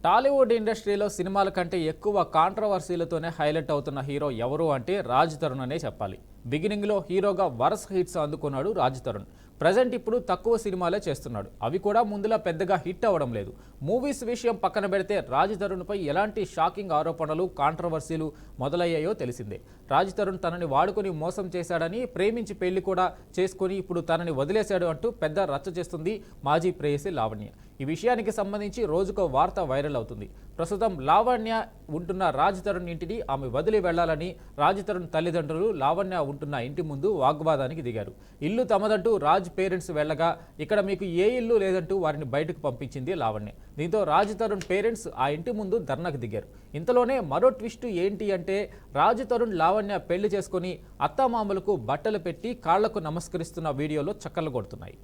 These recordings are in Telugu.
టాలీవుడ్ ఇండస్ట్రీలో సినిమాల కంటే ఎక్కువ కాంట్రవర్సీలతోనే హైలైట్ అవుతున్న హీరో ఎవరు అంటే రాజ్ తరుణ్ అనే చెప్పాలి. బిగినింగ్లో హీరోగా వరుస హిట్స్ అందుకున్నాడు రాజ్ తరుణ్. ప్రజెంట్ ఇప్పుడు తక్కువ సినిమాలే చేస్తున్నాడు. అవి కూడా ముందులా పెద్దగా హిట్ అవ్వడం లేదు. మూవీస్ విషయం పక్కన పెడితే రాజ్ తరుణ్పై ఎలాంటి షాకింగ్ ఆరోపణలు, కాంట్రవర్సీలు మొదలయ్యాయో తెలిసిందే. రాజ్ తరుణ్ తనని వాడుకొని మోసం చేశాడని, ప్రేమించి పెళ్లి కూడా చేసుకుని ఇప్పుడు తనని వదిలేశాడు అంటూ పెద్ద రచ్చ చేస్తుంది మాజీ ప్రేయసి లావణ్య. ఈ విషయానికి సంబంధించి రోజుకో వార్త వైరల్ అవుతుంది. ప్రస్తుతం లావణ్య ఉంటున్న రాజ్ తరుణ్ ఇంటిని ఆమె వదిలి వెళ్లాలని రాజ్ తరుణ్ తల్లిదండ్రులు లావణ్య ఉంటున్న ఇంటి ముందు వాగ్వాదానికి దిగారు. ఇల్లు తమదంటూ రాజ్ పేరెంట్స్ వెళ్లగా ఇక్కడ మీకు ఏ ఇల్లు లేదంటూ వారిని బయటకు పంపించింది లావణ్య. దీంతో రాజ్ తరుణ్ పేరెంట్స్ ఆ ఇంటి ముందు ధర్నాకు దిగారు. ఇంతలోనే మరో ట్విస్ట్ ఏంటి అంటే రాజ్ తరుణ్ లావణ్య పెళ్లి చేసుకుని అత్తామామలకు బట్టలు పెట్టి కాళ్లకు నమస్కరిస్తున్న వీడియోలో చక్కర్లు కొడుతున్నాయి.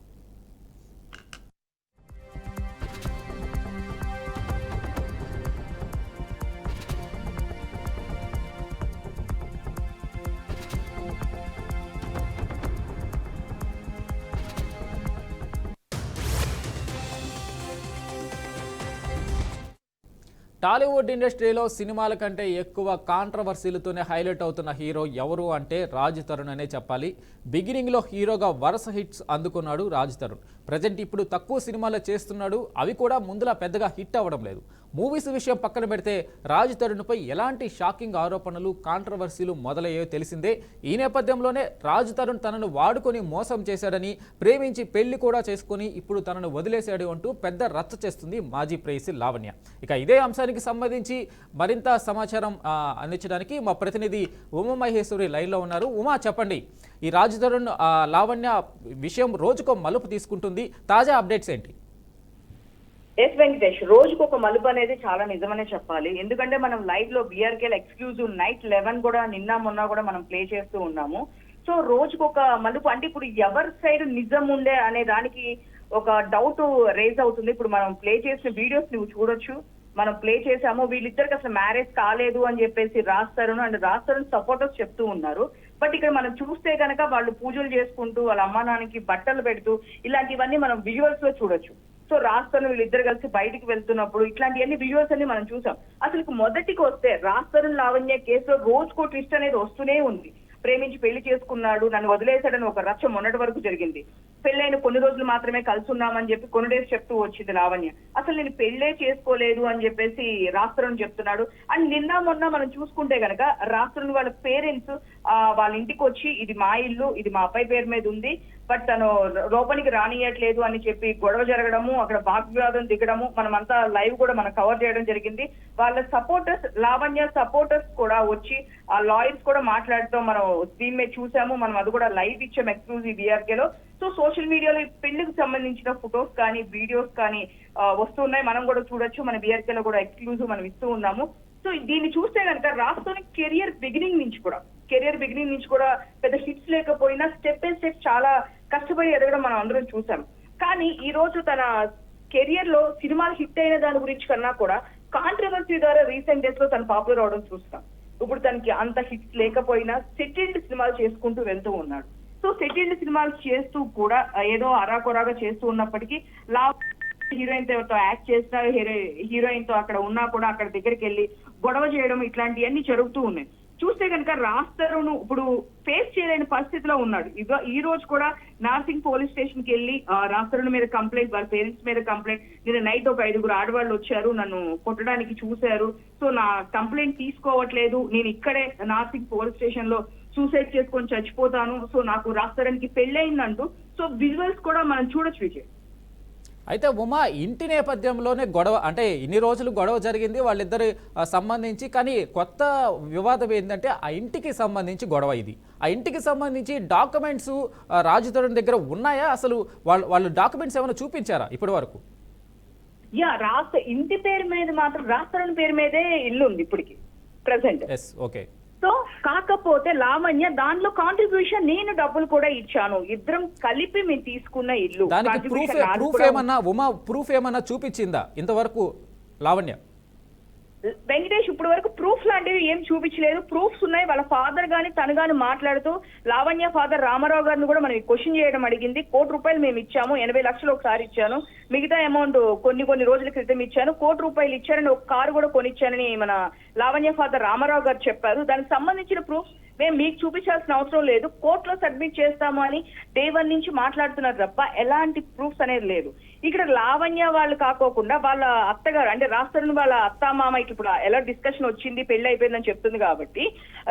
టాలీవుడ్ ఇండస్ట్రీలో సినిమాల కంటే ఎక్కువ కాంట్రవర్సీలతోనే హైలైట్ అవుతున్న హీరో ఎవరు అంటే రాజ్ తరుణ్ అనే చెప్పాలి. బిగినింగ్లో హీరోగా వరుస హిట్స్ అందుకున్నాడు రాజ్ తరుణ్. ప్రజెంట్ ఇప్పుడు తక్కువ సినిమాలు చేస్తున్నాడు. అవి కూడా ముందులా పెద్దగా హిట్ అవ్వడం లేదు. మూవీస్ విషయం పక్కన పెడితే రాజ్ తరుణ్పై ఎలాంటి షాకింగ్ ఆరోపణలు, కాంట్రవర్సీలు మొదలయ్యాయో తెలిసిందే. ఈ నేపథ్యంలోనే రాజ్ తరుణ్ తనను వాడుకొని మోసం చేశాడని, ప్రేమించి పెళ్లి కూడా చేసుకుని ఇప్పుడు తనను వదిలేశాడు అంటూ పెద్ద రచ్చ చేస్తుంది మాజీ ప్రేయసి లావణ్య. ఇక ఇదే అంశానికి సంబంధించి మరింత సమాచారం అందించడానికి మా ప్రతినిధి ఉమా మహేశ్వరి లైన్లో ఉన్నారు. ఉమా, చెప్పండి, ఈ రాజ్ తరుణ్ లావణ్య విషయం రోజుకో మలుపు తీసుకుంటుంది. తాజా అప్డేట్స్ ఏంటి? ఎస్ వెంకటేష్, రోజుకు ఒక మలుపు అనేది చాలా నిజమనే చెప్పాలి. ఎందుకంటే మనం లైవ్ లో బిఆర్కేల్ ఎక్స్క్లూజివ్ నైట్ 11 కూడా నిన్న మొన్న కూడా మనం ప్లే చేస్తూ ఉన్నాము. సో రోజుకు ఒక మలుపు అంటే ఇప్పుడు ఎవరి సైడ్ నిజం ఉండే అనే దానికి ఒక డౌట్ రేజ్ అవుతుంది. ఇప్పుడు మనం ప్లే చేసిన వీడియోస్ నువ్వు చూడొచ్చు. మనం ప్లే చేసాము. వీళ్ళిద్దరికి అసలు మ్యారేజ్ కాలేదు అని చెప్పేసి రాజ్ తరుణ్ అండ్ రాజ్ తరుణ్ సపోర్టర్స్ చెప్తూ ఉన్నారు. బట్ ఇక్కడ మనం చూస్తే కనుక వాళ్ళు పూజలు చేసుకుంటూ వాళ్ళ అమ్మా నాన్నకి బట్టలు పెడుతూ ఇలాంటివన్నీ మనం విజువల్స్ లో చూడొచ్చు. సో రాజ్ తరుణ్ వీళ్ళిద్దరు కలిసి బయటికి వెళ్తున్నప్పుడు ఇట్లాంటివన్నీ విజువల్స్ అన్ని మనం చూసాం. అసలు మొదటికి వస్తే రాజ్ తరుణ్ లావణ్య కేసులో రోజుకో ట్విస్ట్ అనేది వస్తూనే ఉంది. ప్రేమించి పెళ్లి చేసుకున్నాడు, నన్ను వదిలేశాడని ఒక రచ్చ మొన్నటి వరకు జరిగింది. పెళ్ళైన కొన్ని రోజులు మాత్రమే కలిసి ఉన్నామని చెప్పి కొన్ని డేస్ చెప్తూ వచ్చింది లావణ్య. అసలు నేను పెళ్లే చేసుకోలేదు అని చెప్పేసి రాజ్ తరుణ్ చెప్తున్నాడు. అండ్ నిన్న మొన్న మనం చూసుకుంటే గనక రాజ్ తరుణ్ వాళ్ళ పేరెంట్స్ వాళ్ళ ఇంటికి వచ్చి ఇది మా ఇల్లు, ఇది మా అబ్బాయి పేరు మీద ఉంది, బట్ తను లోపలికి రానియట్లేదు అని చెప్పి గొడవ జరగడము, అక్కడ వాగ్వివాదం దిగడము మనమంతా లైవ్ కూడా మనం కవర్ చేయడం జరిగింది. వాళ్ళ సపోర్టర్స్, లావణ్య సపోర్టర్స్ కూడా వచ్చి ఆ లాయర్స్ కూడా మాట్లాడటం మనం స్క్రీన్ మీద చూసాము. మనం అది కూడా లైవ్ ఇచ్చాం ఎక్స్క్లూజివ్ బిఆర్కేలో. సో సోషల్ మీడియాలో పెళ్లికి సంబంధించిన ఫొటోస్ కానీ వీడియోస్ కానీ వస్తున్నాయి. మనం కూడా చూడొచ్చు. మన బిఆర్కేలో కూడా ఎక్స్క్లూజివ్ మనం ఇస్తూ ఉన్నాము. సో దీన్ని చూస్తే కనుక రాస్తోని కెరియర్ బిగినింగ్ నుంచి కూడా పెద్ద హిట్స్ లేకపోయినా స్టెప్ బై స్టెప్ చాలా కష్టపడి ఎదగడం మనం అందరం చూసాం. కానీ ఈ రోజు తన కెరియర్ లో సినిమాలు హిట్ అయిన దాని గురించి కన్నా కూడా కాంట్రవర్సీ ద్వారా రీసెంట్ డేస్ లో తను పాపులర్ అవడం చూస్తాం. ఇప్పుడు తనకి అంత హిట్స్ లేకపోయినా సెటిల్డ్ సినిమాలు చేసుకుంటూ వెళ్తూ ఉన్నాడు. సో సెటిల్డ్ సినిమాలు చేస్తూ కూడా ఏదో అరాకొరాగా చేస్తూ ఉన్నప్పటికీ హీరోయిన్ తో యాక్ట్ చేసిన హీరోయిన్ తో అక్కడ ఉన్నా కూడా అక్కడ దగ్గరికి వెళ్ళి గొడవ చేయడం ఇట్లాంటివన్నీ జరుగుతూ ఉన్నాయి. చూస్తే కనుక రాజ్ తరుణ్ ఇప్పుడు ఫేస్ చేయలేని పరిస్థితిలో ఉన్నాడు. ఈ రోజు కూడా నార్సింగ్ పోలీస్ స్టేషన్ కి వెళ్ళి రాజ్ తరుణ్ మీద కంప్లైంట్, వాళ్ళ పేరెంట్స్ మీద కంప్లైంట్, నిన్న నైట్ ఒక 5 ఆడవాళ్ళు వచ్చారు, నన్ను కొట్టడానికి చూశారు, సో నా కంప్లైంట్ తీసుకోవట్లేదు, నేను ఇక్కడే నార్సింగ్ పోలీస్ స్టేషన్ లో సూసైడ్ చేసుకొని చచ్చిపోతాను, సో నాకు రాజ్ తరుణ్ కి పెళ్ళయిందంటూ సో విజువల్స్ కూడా మనం చూడొచ్చు విజయ్. అయితే ఉమా, ఇంటి నేపథ్యంలోనే గొడవ, అంటే ఇన్ని రోజులు గొడవ జరిగింది వాళ్ళిద్దరి సంబంధించి. కానీ కొత్త వివాదం ఏంటంటే ఆ ఇంటికి సంబంధించి గొడవ. ఇది ఆ ఇంటికి సంబంధించి డాక్యుమెంట్స్ రాజ్ తరుణ్ దగ్గర ఉన్నాయా? అసలు వాళ్ళు డాక్యుమెంట్స్ ఏమైనా చూపించారా ఇప్పటి వరకు? ఇంటి పేరు మీద మాత్రం రాజ్ తరుణ్ పేరు మీదే ఇల్లు ఉంది ఇప్పటికి ప్రెసెంట్. ఓకే. సో కాకపోతే లావణ్య దాంట్లో కాంట్రిబ్యూషన్ నేను డబ్బులు కూడా ఇచ్చాను, ఇద్దరం కలిపి మేము తీసుకున్న ఇల్లు. ప్రూఫ్ ఏమన్నా చూపించిందా ఇంతవరకు లావణ్య? వెంకటేష్ ఇప్పుడు వరకు ప్రూఫ్ లాంటివి ఏం చూపించలేదు. ప్రూఫ్స్ ఉన్నాయి. వాళ్ళ ఫాదర్ గాని తను గాని మాట్లాడుతూ లావణ్య ఫాదర్ రామారావు గారిని కూడా మనం క్వశ్చన్ చేయడం అడిగింది. ₹1,00,00,000 మేము ఇచ్చాము, 80 లక్షలు ఒకసారి ఇచ్చాను, మిగతా అమౌంట్ కొన్ని రోజుల క్రితం ఇచ్చాను, ₹1,00,00,000 ఇచ్చారని ఒక కారు కూడా కొనిచ్చానని మన లావణ్య ఫాదర్ రామారావు గారు చెప్పారు. దానికి సంబంధించిన ప్రూఫ్ మేము మీకు చూపించాల్సిన అవసరం లేదు, కోర్టులో సబ్మిట్ చేస్తాము అని డే 1 నుంచి మాట్లాడుతున్నారు తప్ప ఎలాంటి ప్రూఫ్స్ అనేది లేదు. ఇక్కడ లావణ్య వాళ్ళు కాకోకుండా వాళ్ళ అత్తగారు అంటే రాజ్ వాళ్ళ అత్తామామకి ఇప్పుడు ఎలా డిస్కషన్ వచ్చింది, పెళ్లి అయిపోయిందని చెప్తుంది కాబట్టి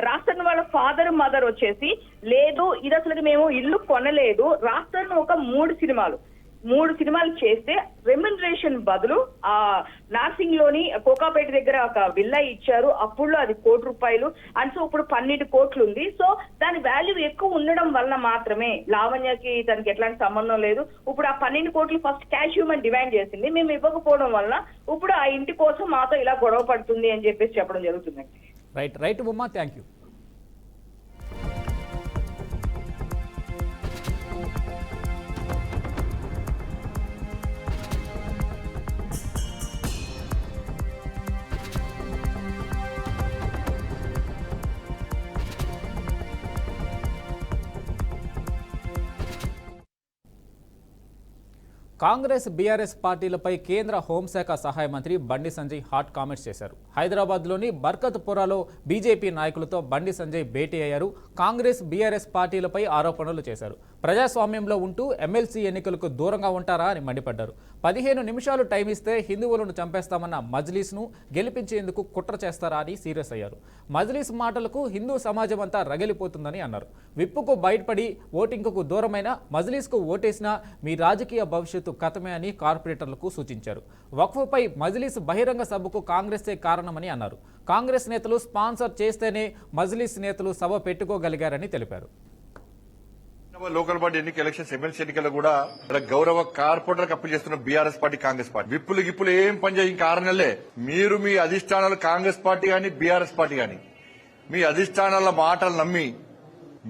రాజ్ వాళ్ళ ఫాదర్ మదర్ వచ్చేసి లేదు ఇది అసలు మేము ఇల్లు కొనలేదు, రాజ్ ఒక 3 సినిమాలు చేస్తే రెమ్యునరేషన్ బదులు ఆ నార్సింగ్ లోని కోకాపేట దగ్గర ఒక విల్లా ఇచ్చారు. అప్పుడులో అది ₹1,00,00,000 అండ్ సో ఇప్పుడు 12 కోట్లు ఉంది. సో దాని వాల్యూ ఎక్కువ ఉండడం వలన మాత్రమే లావణ్యకి తనకి ఎట్లాంటి సంబంధం లేదు. ఇప్పుడు ఆ 12 కోట్లు ఫస్ట్ క్యాష్ ఇవ్వమని డిమాండ్ చేసింది, మేము ఇవ్వకపోవడం వలన ఇప్పుడు ఆ ఇంటి కోసం మాతో ఇలా గొడవ పడుతుంది అని చెప్పేసి చెప్పడం జరుగుతుంది. రైట్ ఉమ్మా, థ్యాంక్ యూ. కాంగ్రెస్ బీఆర్ఎస్ పార్టీలపై కేంద్ర హోంశాఖ సహాయ మంత్రి బండి సంజయ్ హాట్ కామెంట్స్ చేశారు. హైదరాబాద్లోని బర్కత్పురాలో బీజేపీ నాయకులతో బండి సంజయ్ భేటీ అయ్యారు. కాంగ్రెస్ బీఆర్ఎస్ పార్టీలపై ఆరోపణలు చేశారు. ప్రజాస్వామ్యంలో ఉంటూ ఎమ్మెల్సీ ఎన్నికలకు దూరంగా ఉంటారా అని మండిపడ్డారు. 15 నిమిషాలు టైం ఇస్తే హిందువులను చంపేస్తామన్న మజ్లీస్ను గెలిపించేందుకు కుట్ర చేస్తారా అని సీరియస్ అయ్యారు. మజ్లీస్ మాటలకు హిందూ సమాజం అంతా రగిలిపోతుందని అన్నారు. విప్పుకు బయటపడి ఓటింగ్కు దూరమైన మజ్లీస్కు ఓటేసినా మీ రాజకీయ భవిష్యత్తు కథమే అని కార్పొరేటర్లకు సూచించారు. వక్ఫ్పై మజ్లీస్ బహిరంగ సభకు కాంగ్రెసే కారణమని అన్నారు. కాంగ్రెస్ నేతలు స్పాన్సర్ చేస్తేనే మజ్లీస్ నేతలు సభ పెట్టుకోగలిగారని తెలిపారు. లోకల్ బాడీ ఎలక్షన్స్ ఎమ్మెల్సీ ఎన్నికల్లో కూడా గౌరవ కార్పొరేటర్లకు అప్పీల్ చేస్తున్న బీఆర్ఎస్ పార్టీ కాంగ్రెస్ పార్టీ విప్పులు ఏం పనిచేయ ఇంకా 6 నెలలే మీరు మీ అధిష్టానాలు కాంగ్రెస్ పార్టీ గాని బీఆర్ఎస్ పార్టీ గాని మీ అధిష్టానాల మాటలు నమ్మి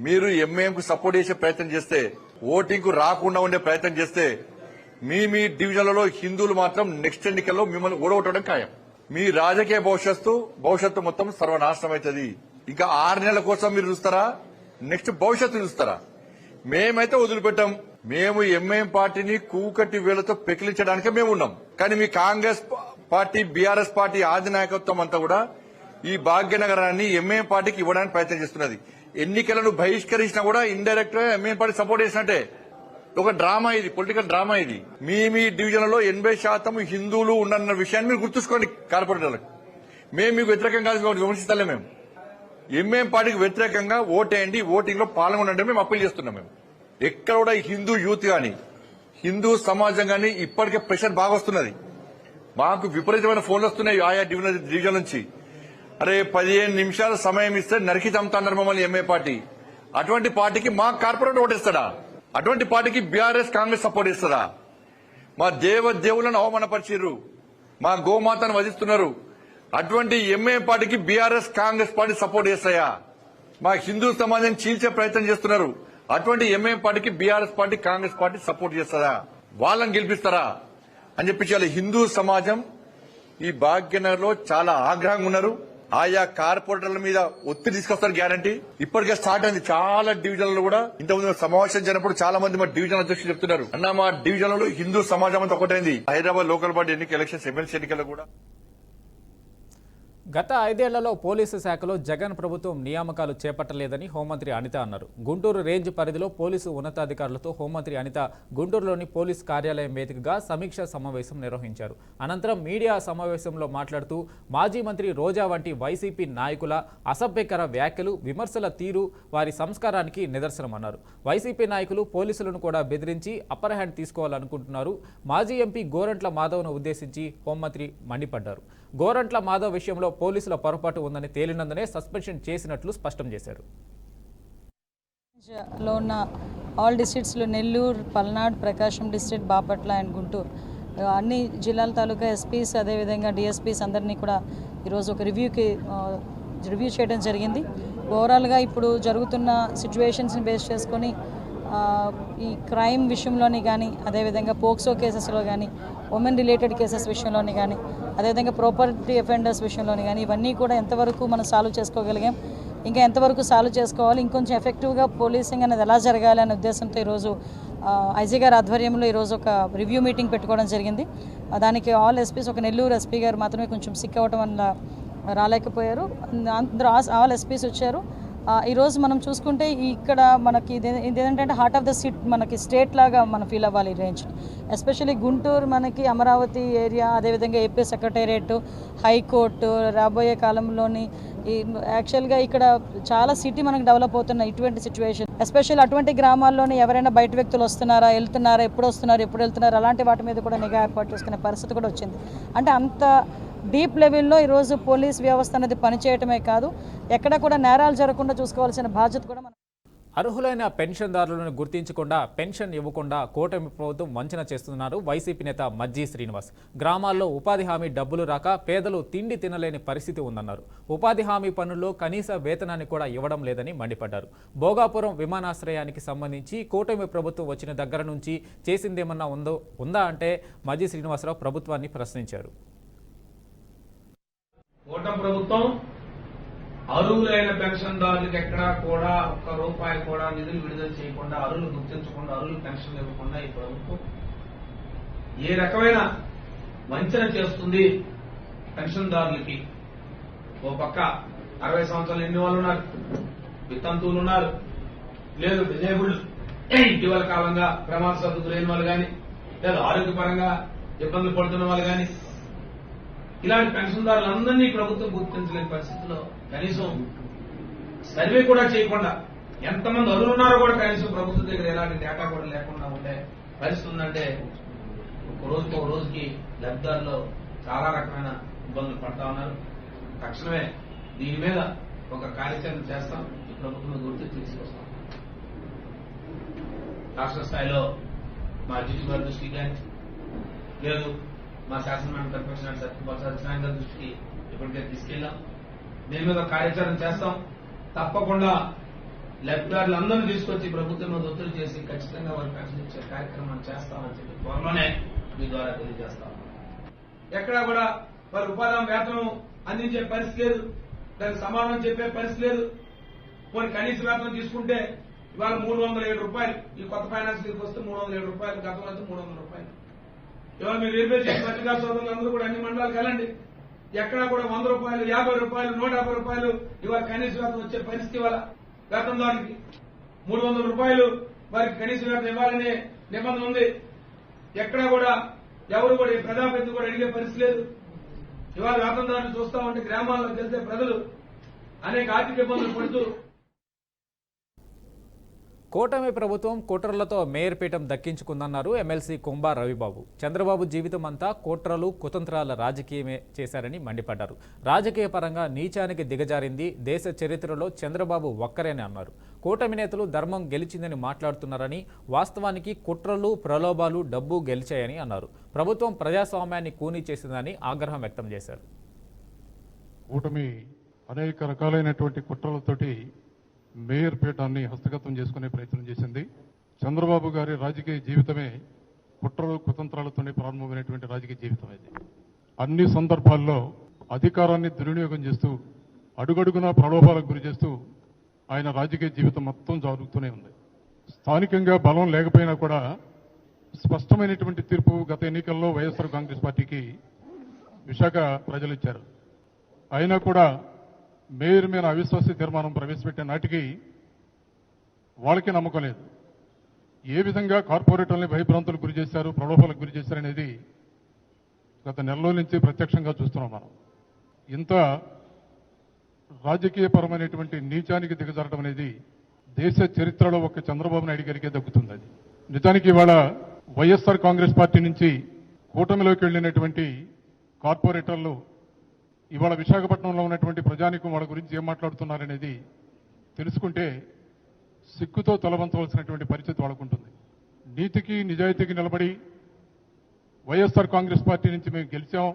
మీరు ఎంఐఎంకు సపోర్ట్ చేసే ప్రయత్నం చేస్తే ఓటింగ్ కు రాకుండా ఉండే ప్రయత్నం చేస్తే మీ డివిజన్లలో హిందువులు మాత్రం నెక్స్ట్ ఎన్నికల్లో మిమ్మల్ని ఓడగొట్టడం ఖాయం. మీ రాజకీయ భవిష్యత్తు మొత్తం సర్వనాశనం అవుతుంది. ఇంకా 6 నెలల కోసం మీరు చూస్తారా? నెక్స్ట్ భవిష్యత్తు చూస్తారా? మేమైతే వదిలిపెట్టాం. మేము ఎంఐఎం పార్టీని కూకట్టి వేళ్లతో పెకిలించడానికే మేము ఉన్నాం. కానీ మీ కాంగ్రెస్ పార్టీ బీఆర్ఎస్ పార్టీ ఆది నాయకత్వం అంతా కూడా ఈ భాగ్యనగరాన్ని ఎంఐఎం పార్టీకి ఇవ్వడానికి ప్రయత్నం చేస్తున్నది. ఎన్నికలను బహిష్కరించినా కూడా ఇండైరెక్ట్ గా ఎంఐఎం పార్టీ సపోర్ట్ చేసినట్టే. ఒక డ్రామా ఇది, పొలిటికల్ డ్రామా ఇది. మీ డివిజన్లలో 80% హిందువులు ఉన్న విషయాన్ని మీరు గుర్తుంచుకోండి. కార్పొరేటర్లకు మేము మీకు వ్యతిరేకంగా విమర్శిస్తలే. మేము ఎంఐఎం పార్టీకి వ్యతిరేకంగా ఓటేయండి, ఓటింగ్ లో పాల్గొనండి మేము అప్పీల్ చేస్తున్నాం. మేము ఎక్కడ కూడా హిందూ యూత్ గాని హిందూ సమాజం గాని ఇప్పటికే ప్రెషర్ బాగా వస్తున్నది. మాకు విపరీతమైన ఫోన్లు వస్తున్నాయి ఆయా డివిజన్ నుంచి. అరే 15 నిమిషాల సమయం ఇస్తే నరికి చంపుతున్నారు మమ్మల్ని ఎంఐ పార్టీ. అటువంటి పార్టీకి మా కార్పొరేటర్ ఓటేస్తాడా? అటువంటి పార్టీకి బీఆర్ఎస్ కాంగ్రెస్ సపోర్ట్ ఇస్తుందా? మా దేవులను అవమానపరిచిర్రు, మా గోమాతను వధిస్తున్నారు. అటువంటి ఎంఐఎం పార్టీకి బీఆర్ఎస్ కాంగ్రెస్ పార్టీ సపోర్ట్ చేస్తాయా? మా హిందూ సమాజాన్ని చీల్చే ప్రయత్నం చేస్తున్నారు. అటువంటి ఎంఐఎం పార్టీకి BRS party Congress party support చేస్తారా? వాళ్ళని గెలిపిస్తారా అని చెప్పి హిందూ సమాజం ఈ భాగ్యనగర్ లో చాలా ఆగ్రహంగా ఉన్నారు. ఆయా కార్పొరేటర్ల మీద ఒత్తిడి తీసుకొస్తారు గ్యారంటీ. ఇప్పటికే స్టార్ట్ అయింది చాలా డివిజన్లలో కూడా. ఇంతకుముందు సమావేశం జరిగినప్పుడు చాలా మంది మా డివిజన్ అధ్యక్షులు చెప్తున్నారు, అన్న మా డివిజన్లలో హిందూ సమాజం అంతా ఒకటైంది. Hyderabad local body elections MLC ఎన్నికల్లో కూడా గత 5 ఏళ్లలో పోలీసు శాఖలో జగన్ ప్రభుత్వం నియామకాలు చేపట్టలేదని హోంమంత్రి అనిత అన్నారు. గుంటూరు రేంజ్ పరిధిలో పోలీసు ఉన్నతాధికారులతో హోంమంత్రి అనిత గుంటూరులోని పోలీసు కార్యాలయం వేదికగా సమీక్షా సమావేశం నిర్వహించారు. అనంతరం మీడియా సమావేశంలో మాట్లాడుతూ మాజీ మంత్రి రోజా వంటి వైసీపీ నాయకుల అసభ్యకర వ్యాఖ్యలు, విమర్శల తీరు వారి సంస్కారానికి నిదర్శనమన్నారు. వైసీపీ నాయకులు పోలీసులను కూడా బెదిరించి అప్పర్ హ్యాండ్ తీసుకోవాలనుకుంటున్నారు. మాజీ ఎంపీ గోరంట్ల మాధవ్ను ఉద్దేశించి హోంమంత్రి మండిపడ్డారు. గోరంట్ల మాధవ్ విషయంలో పోలీసుల పొరపాటు ఉందని తేలినందునే సస్పెన్షన్ చేసినట్లు స్పష్టం చేశారు. లో ఉన్న ఆల్ డిస్ట్రిక్ట్స్లో నెల్లూరు, పల్నాడు, ప్రకాశం డిస్ట్రిక్ట్, బాపట్ల అండ్ గుంటూరు అన్ని జిల్లాల తాలూకా ఎస్పీస్ అదేవిధంగా డిఎస్పీస్ అందరినీ కూడా ఈరోజు ఒక రివ్యూ చేయడం జరిగింది. ఓవరాల్గా ఇప్పుడు జరుగుతున్న సిచ్యువేషన్స్ని బేస్ చేసుకొని ఈ క్రైమ్ విషయంలోని కానీ, అదేవిధంగా పోక్సో కేసెస్లో కానీ, ఉమెన్ రిలేటెడ్ కేసెస్ విషయంలోని కానీ, అదేవిధంగా ప్రాపర్టీ అఫెండర్స్ విషయంలోని కానీ, ఇవన్నీ కూడా ఎంతవరకు మనం సాల్వ్ చేసుకోగలిగాం, ఇంకా ఎంతవరకు సాల్వ్ చేసుకోవాలి, ఇంకొంచెం ఎఫెక్టివ్గా పోలీసింగ్ అనేది ఎలా జరగాలి అనే ఉద్దేశంతో ఈరోజు ఐజీ గారి ఆధ్వర్యంలో ఈరోజు ఒక రివ్యూ మీటింగ్ పెట్టుకోవడం జరిగింది. దానికి ఆల్ ఎస్పీస్, ఒక నెల్లూరు ఎస్పీ గారు మాత్రమే కొంచెం సిక్ అవ్వడం వల్ల రాలేకపోయారు. అందరూ ఆల్ ఎస్పీస్ వచ్చారు. ఈరోజు మనం చూసుకుంటే ఇక్కడ మనకి ఇదేంటంటే హార్ట్ ఆఫ్ ద సిటీ, మనకి స్టేట్ లాగా మనం ఫీల్ అవ్వాలి ఈ రేంజ్. ఎస్పెషల్లీ గుంటూరు, మనకి అమరావతి ఏరియా, అదేవిధంగా ఏపీ సెక్రటేరియట్, హైకోర్టు, రాబోయే కాలంలోని ఈ యాక్చువల్గా ఇక్కడ చాలా సిటీ మనకు డెవలప్ అవుతున్న ఇటువంటి సిచ్యువేషన్. ఎస్పెషల్లీ అటువంటి గ్రామాల్లోనే ఎవరైనా బయట వ్యక్తులు వస్తున్నారా, వెళ్తున్నారా, ఎప్పుడు వస్తున్నారు, ఎప్పుడు వెళ్తున్నారు, అలాంటి వాటి మీద కూడా నిఘా ఏర్పాటు చేసుకునే పరిస్థితి కూడా వచ్చింది. అంటే అంత డీప్ లెవెల్లో ఈరోజు పోలీస్ వ్యవస్థ అనేది పనిచేయటమే కాదు, ఎక్కడ కూడా నేరాలు జరగకుండా చూసుకోవాల్సిన బాధ్యత కూడా మనం. అర్హులైన పెన్షన్దారులను గుర్తించకుండా పెన్షన్ ఇవ్వకుండా కూటమి ప్రభుత్వం వంచన చేస్తున్నారు వైసీపీ నేత మజ్జీ శ్రీనివాస్. గ్రామాల్లో ఉపాధి హామీ డబ్బులు రాక పేదలు తిండి తినలేని పరిస్థితి ఉందన్నారు. ఉపాధి హామీ పనుల్లో కనీస వేతనాన్ని కూడా ఇవ్వడం లేదని మండిపడ్డారు. భోగాపురం విమానాశ్రయానికి సంబంధించి కూటమి ప్రభుత్వం వచ్చిన దగ్గర నుంచి చేసిందేమన్నా ఉందా అంటే మజ్జీ శ్రీనివాసరావు ప్రభుత్వాన్ని ప్రశ్నించారు. కూటమి ప్రభుత్వం అర్హులైన పెన్షన్దారులకు ఎక్కడా కూడా ఒక్క రూపాయి కూడా నిధులు విడుదల చేయకుండా, అర్హులు గుర్తించకుండా, అర్హులు పెన్షన్ ఇవ్వకుండా ఈ ప్రభుత్వం ఏ రకమైన వంచన చేస్తుంది పెన్షన్దారులకి. ఓ పక్క 60 సంవత్సరాలు ఎన్ని వాళ్ళు ఉన్నారు, వితంతువులు ఉన్నారు, లేదు డిజేబుల్డ్, ఇటీవల కాలంగా ప్రమాదవశాత్తు గురైన వాళ్ళు కానీ, లేదా ఆరోగ్యపరంగా ఇబ్బందులు పడుతున్న వాళ్ళు కానీ, ఇలాంటి పెన్షన్దారులందరినీ ప్రభుత్వం గుర్తించలేని పరిస్థితిలో కనీసం సర్వే కూడా చేయకుండా, ఎంతమంది అర్హులు ఉన్నారో కూడా కనీసం ప్రభుత్వం దగ్గర ఎలాంటి డేటా కూడా లేకుండా ఉండే పరిస్థితి ఉందంటే ఒక రోజుకి లబ్ధిదారులు చాలా రకమైన ఇబ్బందులు పడతా ఉన్నారు. తక్షణమే దీని మీద ఒక కార్యాచరణ చేస్తాం, ఈ ప్రభుత్వం గుర్తించి తీసుకొస్తాం. రాష్ట్ర స్థాయిలో మా జిల్లా గారి దృష్టికి కానీ, లేదు మా శాసనమండలి తరఫున సత్యనారాయణ గారి దృష్టికి ఇప్పటికే తీసుకెళ్లాం. దీని మీద కార్యాచరణ చేస్తాం. తప్పకుండా లబ్ధిదారులందరినీ తీసుకొచ్చి ప్రభుత్వం మీద ఒత్తిడి చేసి ఖచ్చితంగా వారి పెన్షన్ ఇచ్చే కార్యక్రమాన్ని చేస్తామని చెప్పి త్వరలోనే మీ ద్వారా తెలియజేస్తాం. ఎక్కడా కూడా వారి ఉపాధి వేతనం అందించే పరిస్థితి లేదు, దానికి సమాధానం చెప్పే పరిస్థితి లేదు. కొన్ని కనీస వేతనం తీసుకుంటే ఇవాళ 307 రూపాయలు, ఈ కొత్త ఫైనాన్స్ దీనికి వస్తే 307 రూపాయలు, గతంలో అయితే 300 రూపాయలు. ఇవాళ మీరు రైల్వే చేసిన పత్రికా సోదరులందరూ కూడా అన్ని మండలాలకు వెళ్ళండి, ఎక్కడా కూడా 100 రూపాయలు, 50 రూపాయలు, 150 రూపాయలు ఇవాళ కనీస వేతనం వచ్చే పరిస్థితి. ఇవాళ వేతనదారునికి 300 రూపాయలు వారికి కనీస వేతనం ఇవ్వాలనే నిబంధన ఉంది. ఎక్కడా కూడా ఎవరు కూడా ఈ ప్రజాప్రతినిధి కూడా అడిగే పరిస్థితి లేదు. ఇవాళ వేతనదారులు చూస్తా ఉంటే గ్రామాల్లోకి వెళ్తే ప్రజలు అనేక ఆర్థిక ఇబ్బందులు పడుతూ. కూటమి ప్రభుత్వం కుట్రలతో మేయర్ పీఠం దక్కించుకుందన్నారు ఎమ్మెల్సీ కుంభా రవిబాబు. చంద్రబాబు జీవితం అంతా కుట్రలు కుతంత్రాల రాజకీయమే చేశారని మండిపడ్డారు. రాజకీయ పరంగా నీచానికి దిగజారింది దేశ చరిత్రలో చంద్రబాబు ఒక్కరేనే అన్నారు. కూటమి నేతలు ధర్మం గెలిచిందని మాట్లాడుతున్నారని, వాస్తవానికి కుట్రలు, ప్రలోభాలు, డబ్బు గెలిచాయని అన్నారు. ప్రభుత్వం ప్రజాస్వామ్యాన్ని కూనీ చేసిందని ఆగ్రహం వ్యక్తం చేశారు. కూటమి అనేక రకాలైనటువంటి కుట్రలతోటి మేయర్ పీఠాన్ని హస్తగతం చేసుకునే ప్రయత్నం చేసింది. చంద్రబాబు గారి రాజకీయ జీవితమే కుట్రలు కుతంత్రాలతోనే ప్రారంభమైనటువంటి రాజకీయ జీవితం ఇది. అన్ని సందర్భాల్లో అధికారాన్ని దుర్వినియోగం చేస్తూ, అడుగడుగునా ప్రలోభాలకు గురి చేస్తూ ఆయన రాజకీయ జీవితం మొత్తం జరుగుతూనే ఉంది. స్థానికంగా బలం లేకపోయినా కూడా స్పష్టమైనటువంటి తీర్పు గత ఎన్నికల్లో వైఎస్ఆర్ కాంగ్రెస్ పార్టీకి విశాఖ ప్రజలు ఇచ్చారు. అయినా కూడా మేయర్ మీద అవిశ్వాస తీర్మానం ప్రవేశపెట్టే నాటికి వాళ్ళకి నమ్మకం లేదు. ఏ విధంగా కార్పొరేటర్లని భయభ్రాంతులకు గురి చేశారు, ప్రలోభాలకు గురి చేశారనేది గత నెలలో నుంచి ప్రత్యక్షంగా చూస్తున్నాం మనం. ఇంత రాజకీయపరమైనటువంటి నీచానికి దిగజారడం అనేది దేశ చరిత్రలో ఒక చంద్రబాబు నాయుడు గారికే దక్కుతుంది. అది నిజానికి ఇవాళ వైఎస్ఆర్ కాంగ్రెస్ పార్టీ నుంచి కూటమిలోకి వెళ్లినటువంటి కార్పొరేటర్లు ఇవాళ విశాఖపట్నంలో ఉన్నటువంటి ప్రజానికం వాళ్ళ గురించి ఏం మాట్లాడుతున్నారనేది తెలుసుకుంటే సిగ్గుతో తలవంచవలసినటువంటి పరిస్థితి వాళ్ళకుంటుంది. నీతికి నిజాయితీకి నిలబడి వైఎస్ఆర్ కాంగ్రెస్ పార్టీ నుంచి మేము గెలిచాం,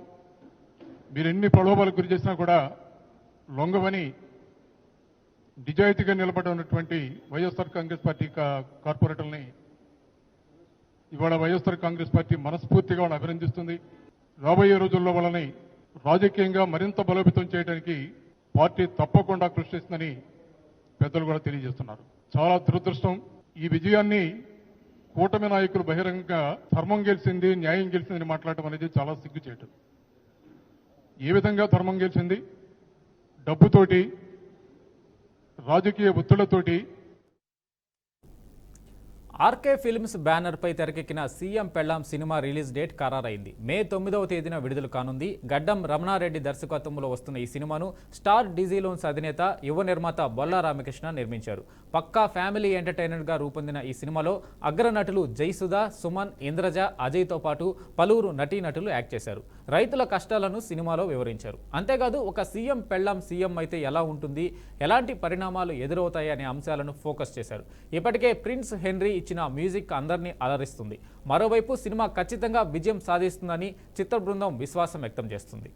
మీరు ఎన్ని ప్రలోభాలకు గురి చేసినా కూడా లొంగవని నిజాయితీగా నిలబడి ఉన్నటువంటి వైఎస్ఆర్ కాంగ్రెస్ పార్టీ కార్పొరేటర్ని ఇవాళ వైఎస్ఆర్ కాంగ్రెస్ పార్టీ మనస్ఫూర్తిగా వాళ్ళని అభినందిస్తుంది. రాబోయే రోజుల్లో వాళ్ళని రాజకీయంగా మరింత బలోపేతం చేయడానికి పార్టీ తప్పకుండా కృషి చేస్తుందని పెద్దలు కూడా తెలియజేస్తున్నారు. చాలా దురదృష్టం. ఈ విజయాన్ని కూటమి నాయకులు బహిరంగంగా ధర్మం గెలిచింది, న్యాయం గెలిచిందని మాట్లాడటం అనేది చాలా సిగ్గుచేటు. ఏ విధంగా ధర్మం గెలిచింది? డబ్బుతోటి, రాజకీయ ఒత్తిళ్లతోటి. ఆర్కే ఫిల్మ్స్ బ్యానర్పై తెరకెక్కిన సీఎం పెళ్ళాం సినిమా రిలీజ్ డేట్ ఖరారైంది. మే 9వ తేదీన విడుదల కానుంది. గడ్డం రమణారెడ్డి దర్శకత్వంలో వస్తున్న ఈ సినిమాను స్టార్ డిజిలోన్స్ అధినేత యువ నిర్మాత బొల్లా రామకృష్ణ నిర్మించారు. పక్కా ఫ్యామిలీ ఎంటర్టైనర్గా రూపొందిన ఈ సినిమాలో అగ్రనటులు జయసుధ, సుమన్, ఇంద్రజ, అజయ్తో పాటు పలువురు నటీనటులు యాక్ట్ చేశారు. రైతుల కష్టాలను సినిమాలో వివరించారు. అంతేకాదు ఒక సీఎం పెళ్ళాం సీఎం అయితే ఎలా ఉంటుంది, ఎలాంటి పరిణామాలు ఎదురవుతాయి అనే అంశాలను ఫోకస్ చేశారు. ఇప్పటికే ప్రిన్స్ హెన్రీ ఇచ్చిన మ్యూజిక్ అందరినీ అలరిస్తుంది. మరోవైపు సినిమా ఖచ్చితంగా విజయం సాధిస్తుందని చిత్ర బృందం విశ్వాసం వ్యక్తం చేస్తుంది.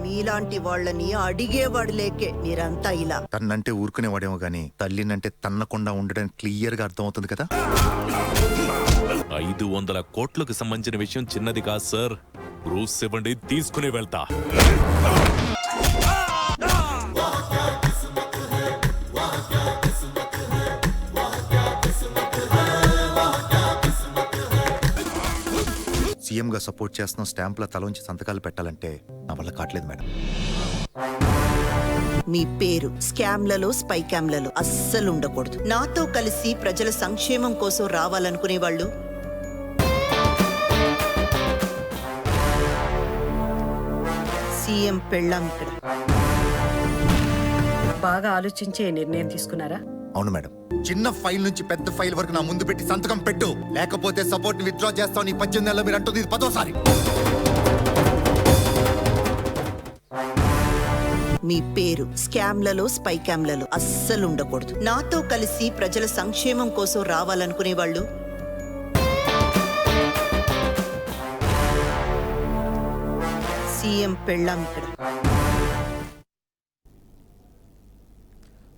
మీలాంటి వాళ్ళని అడిగేవాడు లేకే మీరంతా ఇలా. తన్నంటే ఊరుకునేవాడేమో గాని తల్లినంటే తన్నకుండా ఉండడానికి క్లియర్ గా అర్థమవుతుంది కదా. 500 కోట్లకు సంబంధించిన విషయం చిన్నది కాదు సార్. ప్రూఫ్స్ ఇవ్వండి, తీసుకుని వెళ్తా. సీఎం గా సపోర్ట్ చేస్తున్న స్టాంపుల తలోంచి సంతకాలు పెట్టాలంటే నా వల్ల కావట్లేదు మేడం. మీ పేరు స్కామ్లలో, స్పైకామ్లలో అస్సలు ఉండకూడదు. నాతో కలిసి ప్రజల సంక్షేమం కోసం రావాలనుకునే వాళ్ళు సీఎం పెళ్ళాం ఇక్కడ. బాగా ఆలోచించే నిర్ణయం తీసుకున్నారా? అవును మేడం. చిన్న ఫైల్ నుంచి పెద్ద ఫైల్ వరకు నా ముందు పెట్టి సంతకం పెట్టు, లేకపోతే సపోర్ట్ ని విత్డ్రా చేస్తాను. ఈ 18 నెలలు మీరు అంటుంది 10వ. మీ పేరు స్కామ్లలో, స్పైకామ్లలో అస్సలు ఉండకూడదు. నాతో కలిసి ప్రజల సంక్షేమం కోసం రావాలనుకునే వాళ్ళు సీఎం పెళ్ళాం ఇక్కడ.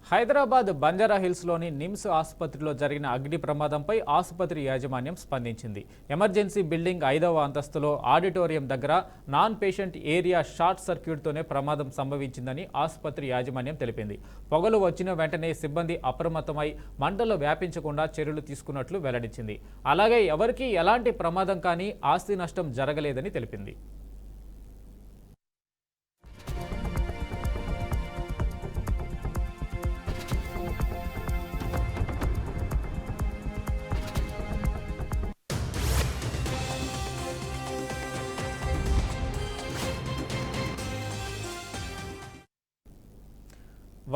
హైదరాబాద్ బంజారాహిల్స్లోని నిమ్స్ ఆసుపత్రిలో జరిగిన అగ్ని ప్రమాదంపై ఆసుపత్రి యాజమాన్యం స్పందించింది. ఎమర్జెన్సీ బిల్డింగ్ 5వ అంతస్తులో ఆడిటోరియం దగ్గర నాన్ పేషెంట్ ఏరియా షార్ట్ సర్క్యూట్తోనే ప్రమాదం సంభవించిందని ఆసుపత్రి యాజమాన్యం తెలిపింది. పొగలు వచ్చిన వెంటనే సిబ్బంది అప్రమత్తమై మంటలు వ్యాపించకుండా చర్యలు తీసుకున్నట్లు వెల్లడించింది. అలాగే ఎవరికీ ఎలాంటి ప్రమాదం కానీ ఆస్తి నష్టం జరగలేదని తెలిపింది.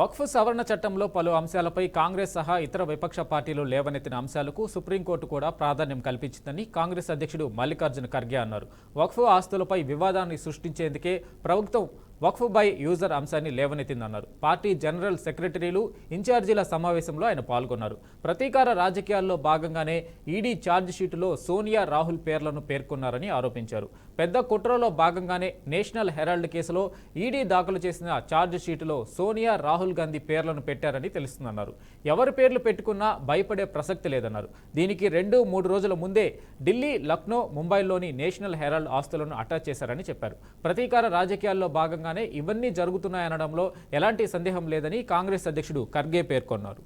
వక్ఫ్ సవరణ చట్టంలో పలు అంశాలపై కాంగ్రెస్ సహా ఇతర విపక్ష పార్టీలు లేవనెత్తిన అంశాలకు సుప్రీంకోర్టు కూడా ప్రాధాన్యం కల్పించిందని కాంగ్రెస్ అధ్యక్షుడు మల్లికార్జున ఖర్గే అన్నారు. వక్ఫ్ ఆస్తులపై వివాదాన్ని సృష్టించేందుకే ప్రభుత్వం వక్ఫ్ బై యూజర్ అంశాన్ని లేవనెత్తిందన్నారు. పార్టీ జనరల్ సెక్రటరీలు, ఇన్ఛార్జీల సమావేశంలో ఆయన పాల్గొన్నారు. ప్రతీకార రాజకీయాల్లో భాగంగానే ఈడీ ఛార్జ్ షీటులో సోనియా, రాహుల్ పేర్లను పేర్కొన్నారని ఆరోపించారు. పెద్ద కుట్రలో భాగంగానే నేషనల్ హెరాల్డ్ కేసులో ఈడీ దాఖలు చేసిన ఛార్జ్ షీటులో సోనియా, రాహుల్ గాంధీ పేర్లను పెట్టారని తెలుస్తుందన్నారు. ఎవరి పేర్లు పెట్టుకున్నా భయపడే ప్రసక్తి లేదన్నారు. దీనికి 2-3 రోజుల ముందే ఢిల్లీ, లక్నో, ముంబైలోని నేషనల్ హెరాల్డ్ ఆస్తులను అటాచ్ చేశారని చెప్పారు. ప్రతీకార రాజకీయాల్లో భాగంగా ఇవన్నీ జరుగుతున్నాయనడంలో ఎలాంటి సందేహం లేదని కాంగ్రెస్ అధ్యక్షుడు ఖర్గే పేర్కొన్నారు.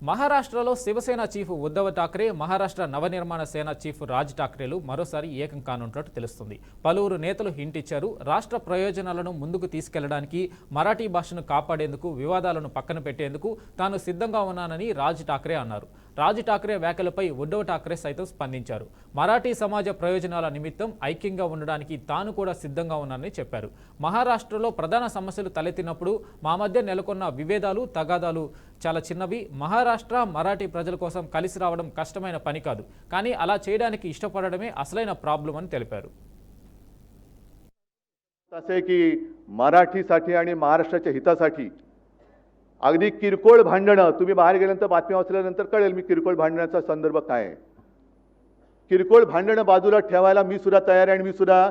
మహారాష్ట్రలో శివసేన చీఫ్ ఉద్ధవ్ ఠాక్రే, మహారాష్ట్ర నవనిర్మాణ సేన చీఫ్ రాజ్ ఠాక్రేలు మరోసారి ఏకం కానున్నట్టు తెలుస్తుంది. పలువురు నేతలు హింట్ ఇచ్చారు. రాష్ట్ర ప్రయోజనాలను ముందుకు తీసుకెళ్లడానికి, మరాఠీ భాషను కాపాడేందుకు, వివాదాలను పక్కన పెట్టేందుకు తాను సిద్ధంగా ఉన్నానని రాజ్ ఠాక్రే అన్నారు. రాజ్ ఠాక్రే వ్యాఖ్యలపై ఉద్ధవ్ ఠాక్రే సైతం స్పందించారు. మరాఠీ సమాజ ప్రయోజనాల నిమిత్తం ఐక్యంగా ఉండడానికి తాను కూడా సిద్ధంగా ఉన్నానని చెప్పారు. మహారాష్ట్రలో ప్రధాన సమస్యలు తలెత్తినప్పుడు మా మధ్య నెలకొన్న విభేదాలు, తగాదాలు చాలా చిన్నవి. మహారాష్ట్ర మరాఠీ ప్రజల కోసం కలిసి రావడం కష్టమైన పని కాదు, కానీ అలా చేయడానికి ఇష్టపడడమే అసలైన ప్రాబ్లం అని తెలిపారు. असं आहे की मराठीसाठी आणि महाराष्ट्राच्या हितासाठी अगदी किरकोळ भांडणं, तुम्ही बाहेर गेल्यानंतर बातमी वाचल्यानंतर कळेल मी किरकोळ भांडण्याचा संदर्भ काय आहे. किरकोळ भांडणं बाजूला ठेवायला मी सुद्धा तयार आहे आणि मी सुद्धा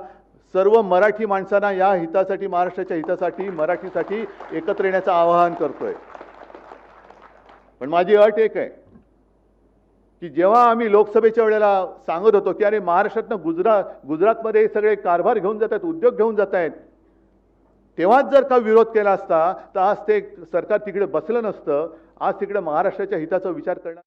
सर्व मराठी माणसांना या हितासाठी, महाराष्ट्राच्या हितासाठी, मराठीसाठी एकत्र येण्याचं आवाहन करतोय. पण माझी अट एक आहे की जेव्हा आम्ही लोकसभेच्या वेळेला सांगत होतो की अरे महाराष्ट्रातनं गुजरातमध्ये सगळे कारभार घेऊन जात आहेत, उद्योग घेऊन जात आहेत, तेव्हाच जर का विरोध केला असता तर आज ते सरकार तिकडे बसलं नसतं. आज तिकडे महाराष्ट्राच्या हिताचा विचार करणार.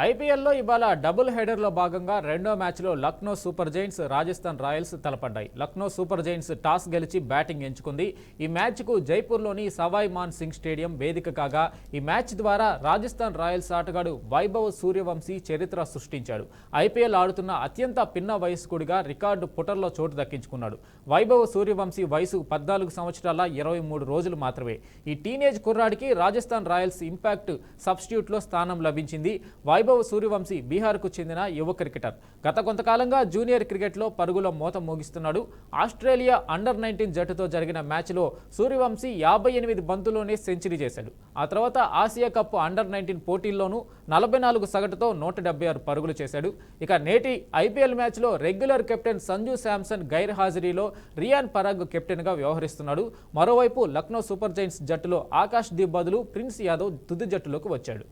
ఐపీఎల్లో ఇవాళ డబుల్ హెడర్లో భాగంగా రెండో మ్యాచ్లో Lucknow Super Giants Rajasthan Royals తలపడ్డాయి. లక్నో సూపర్ జైంట్స్ టాస్ గెలిచి బ్యాటింగ్ ఎంచుకుంది. ఈ మ్యాచ్కు జైపూర్లోని సవాయ్ మాన్ సింగ్ స్టేడియం వేదిక కాగా ఈ మ్యాచ్ ద్వారా రాజస్థాన్ రాయల్స్ ఆటగాడు వైభవ్ సూర్యవంశీ చరిత్ర సృష్టించాడు. ఐపీఎల్ ఆడుతున్న అత్యంత పిన్న వయస్కుడిగా రికార్డు పుటర్లో చోటు దక్కించుకున్నాడు. వైభవ్ సూర్యవంశీ వయసు 14 సంవత్సరాల 23 రోజులు మాత్రమే. ఈ టీనేజ్ కుర్రాడికి రాజస్థాన్ రాయల్స్ ఇంపాక్ట్ సబ్స్టిట్యూట్లో స్థానం లభించింది. వైభవ్ సూర్యవంశీ బీహార్కు చెందిన యువ క్రికెటర్. గత కొంతకాలంగా జూనియర్ క్రికెట్లో పరుగుల మోత మోగిస్తున్నాడు. ఆస్ట్రేలియా అండర్-19 జట్టుతో జరిగిన మ్యాచ్లో సూర్యవంశీ 58 బంతుల్లోనే సెంచరీ చేశాడు. ఆ తర్వాత ఆసియా కప్ అండర్-19 పోటీల్లోనూ 44 సగటుతో 176 పరుగులు చేశాడు. ఇక నేటి ఐపీఎల్ మ్యాచ్లో రెగ్యులర్ కెప్టెన్ సంజు శాంసన్ గైర్హాజరీలో రియాన్ పరాగ్ కెప్టెన్గా వ్యవహరిస్తున్నాడు. మరోవైపు లక్నో సూపర్ జైంట్స్ జట్టులో ఆకాష్ దీప్ బదులు ప్రిన్స్ యాదవ్ తుది జట్టులోకి వచ్చాడు.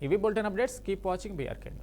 ఇవి bulletin updates. Keep watching BRK news.